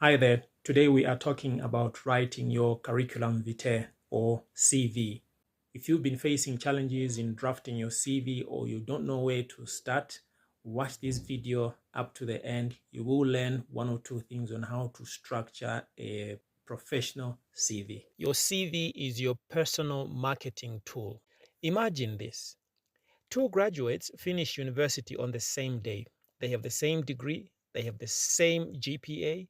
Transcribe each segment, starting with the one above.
Hi there. Today we are talking about writing your curriculum vitae or CV. If you've been facing challenges in drafting your CV or you don't know where to start, watch this video up to the end. You will learn one or two things on how to structure a professional CV. Your CV is your personal marketing tool. Imagine this. Two graduates finish university on the same day. They have the same degree, they have the same GPA,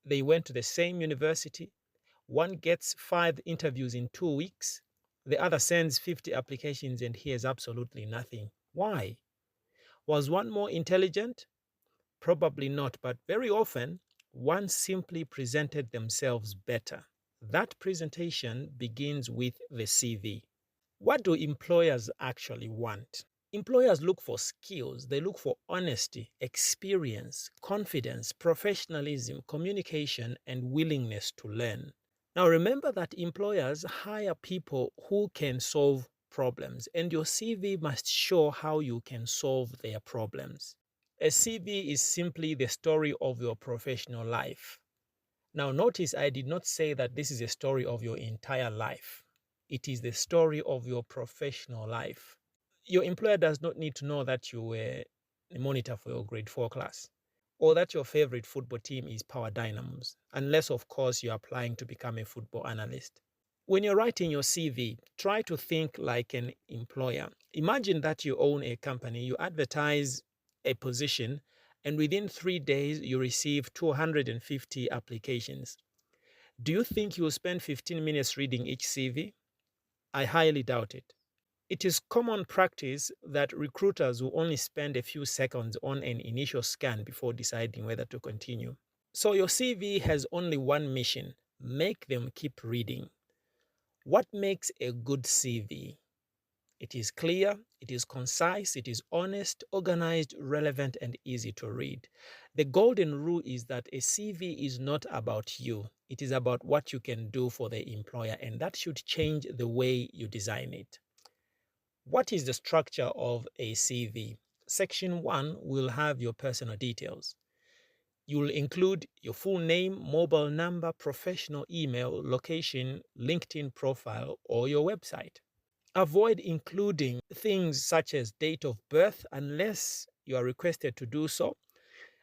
they went to the same university. One gets 5 interviews in 2 weeks, the other sends 50 applications and hears absolutely nothing. Why? Was one more intelligent? Probably not, but very often, one simply presented themselves better. That presentation begins with the CV. What do employers actually want? Employers look for skills, they look for honesty, experience, confidence, professionalism, communication, and willingness to learn. Now, remember that employers hire people who can solve problems, and your CV must show how you can solve their problems. A CV is simply the story of your professional life. Now, notice I did not say that this is a story of your entire life. It is the story of your professional life. Your employer does not need to know that you were a monitor for your grade 4 class or that your favorite football team is Power Dynamos, unless, of course, you're applying to become a football analyst. When you're writing your CV, try to think like an employer. Imagine that you own a company, you advertise a position, and within 3 days, you receive 250 applications. Do you think you'll spend 15 minutes reading each CV? I highly doubt it. It is common practice that recruiters will only spend a few seconds on an initial scan before deciding whether to continue. So your CV has only one mission: make them keep reading. What makes a good CV? It is clear, it is concise, it is honest, organized, relevant, and easy to read. The golden rule is that a CV is not about you. It is about what you can do for the employer, and that should change the way you design it. What is the structure of a CV? Section 1 will have your personal details. You will include your full name, mobile number, professional email, location, LinkedIn profile, or your website. Avoid including things such as date of birth unless you are requested to do so.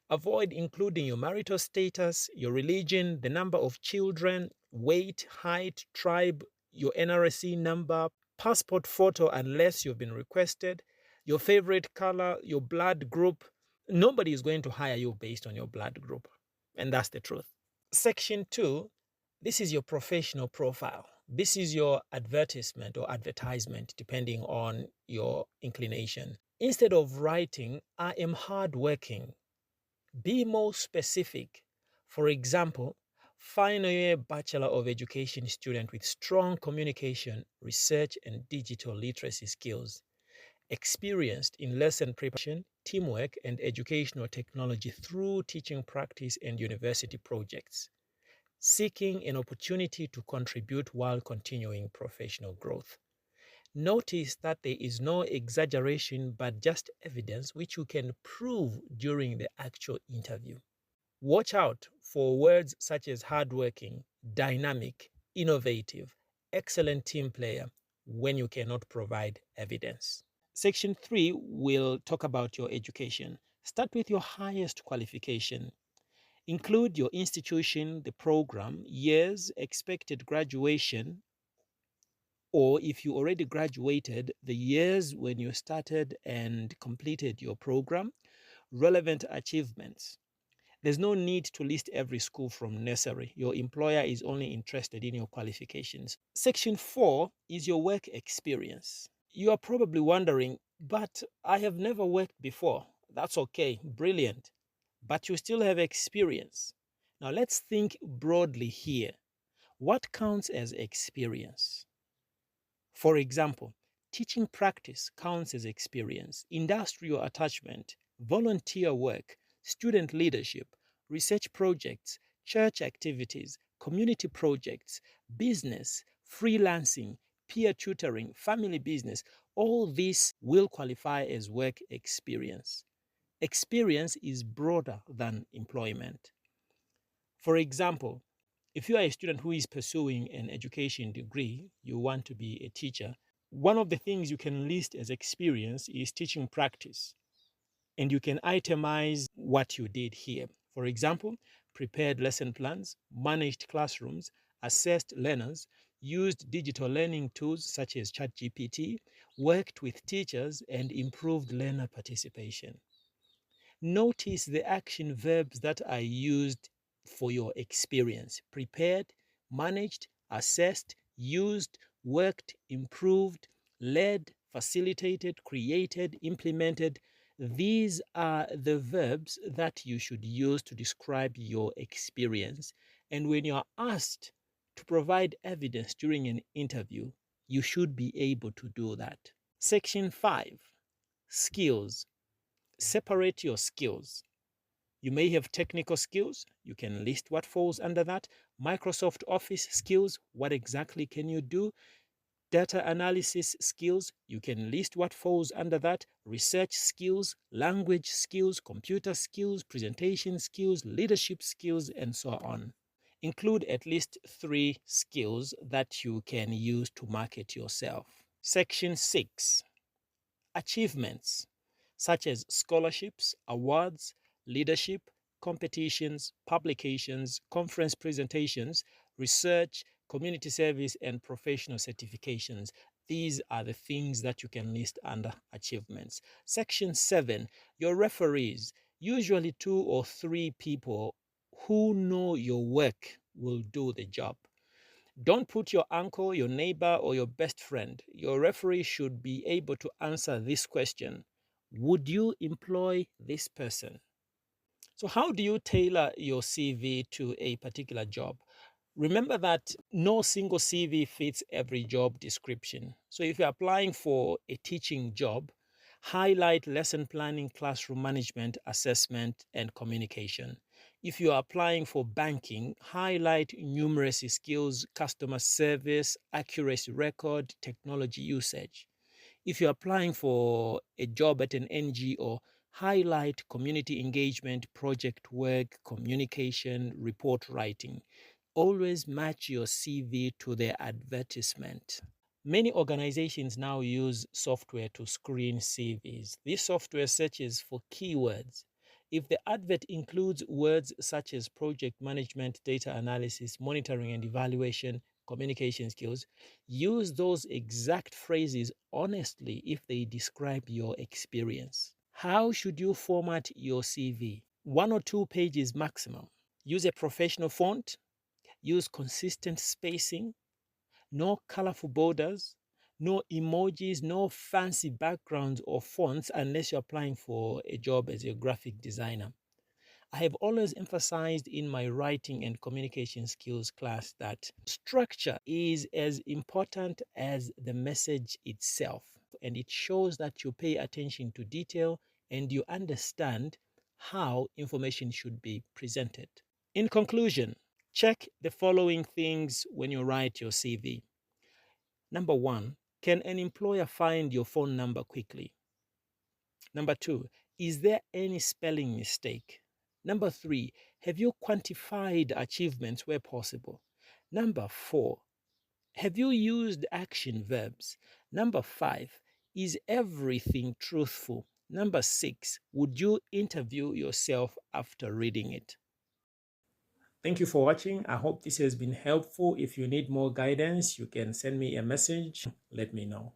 Avoid including your marital status, your religion, the number of children, weight, height, tribe, your NRSC number, passport photo unless you've been requested, your favorite color, your blood group. Nobody is going to hire you based on your blood group. And that's the truth. Section 2, this is your professional profile. This is your advertisement or advertisement, depending on your inclination. Instead of writing, I am hardworking, be more specific. For example, final year Bachelor of Education student with strong communication, research, and digital literacy skills, experienced in lesson preparation, teamwork, and educational technology through teaching practice and university projects, seeking an opportunity to contribute while continuing professional growth. Notice that there is no exaggeration but just evidence which you can prove during the actual interview. Watch out for words such as hardworking, dynamic, innovative, excellent team player when you cannot provide evidence. Section 3 will talk about your education. Start with your highest qualification. Include your institution, the program, years, expected graduation, or if you already graduated, the years when you started and completed your program, relevant achievements. There's no need to list every school from nursery. Your employer is only interested in your qualifications. Section 4 is your work experience. You are probably wondering, but I have never worked before. That's okay, brilliant. But you still have experience. Now let's think broadly here. What counts as experience? For example, teaching practice counts as experience, industrial attachment, volunteer work, student leadership, research projects, church activities, community projects, business, freelancing, peer tutoring, family business. All this will qualify as work experience. Experience is broader than employment. For example, if you are a student who is pursuing an education degree, you want to be a teacher, one of the things you can list as experience is teaching practice. And you can itemize what you did here. For example, prepared lesson plans, managed classrooms, assessed learners, used digital learning tools such as ChatGPT, worked with teachers, and improved learner participation. Notice the action verbs that are used for your experience: prepared, managed, assessed, used, worked, improved, led, facilitated, created, implemented. These are the verbs that you should use to describe your experience. And when you are asked to provide evidence during an interview, you should be able to do that. Section 5, skills. Separate your skills. You may have technical skills. You can list what falls under that. Microsoft Office skills. What exactly can you do? Data analysis skills. You can list what falls under that. Research skills, language skills, computer skills, presentation skills, leadership skills, and so on. Include at least 3 skills that you can use to market yourself. Section 6, achievements, such as scholarships, awards, leadership, competitions, publications, conference presentations, research, community service, and professional certifications. These are the things that you can list under achievements. Section 7, your referees, usually 2 or 3 people who know your work will do the job. Don't put your uncle, your neighbor, or your best friend. Your referee should be able to answer this question: would you employ this person? So how do you tailor your CV to a particular job? Remember that no single CV fits every job description. So if you're applying for a teaching job, highlight lesson planning, classroom management, assessment, and communication. If you are applying for banking, highlight numeracy skills, customer service, accuracy record, technology usage. If you're applying for a job at an NGO, highlight community engagement, project work, communication, report writing. Always match your CV to the advertisement. Many organizations now use software to screen CVs. This software searches for keywords. If the advert includes words such as project management, data analysis, monitoring and evaluation, communication skills, use those exact phrases honestly if they describe your experience. How should you format your CV? 1 or 2 pages maximum. Use a professional font. Use consistent spacing. No colorful borders, no emojis, no fancy backgrounds or fonts unless you're applying for a job as a graphic designer. I have always emphasized in my writing and communication skills class that structure is as important as the message itself, and it shows that you pay attention to detail and you understand how information should be presented. In conclusion, check the following things when you write your CV. Number 1, can an employer find your phone number quickly? Number 2, is there any spelling mistake? Number 3, have you quantified achievements where possible? Number 4, have you used action verbs? Number 5, is everything truthful? Number 6, would you interview yourself after reading it? Thank you for watching. I hope this has been helpful. If you need more guidance, you can send me a message. Let me know.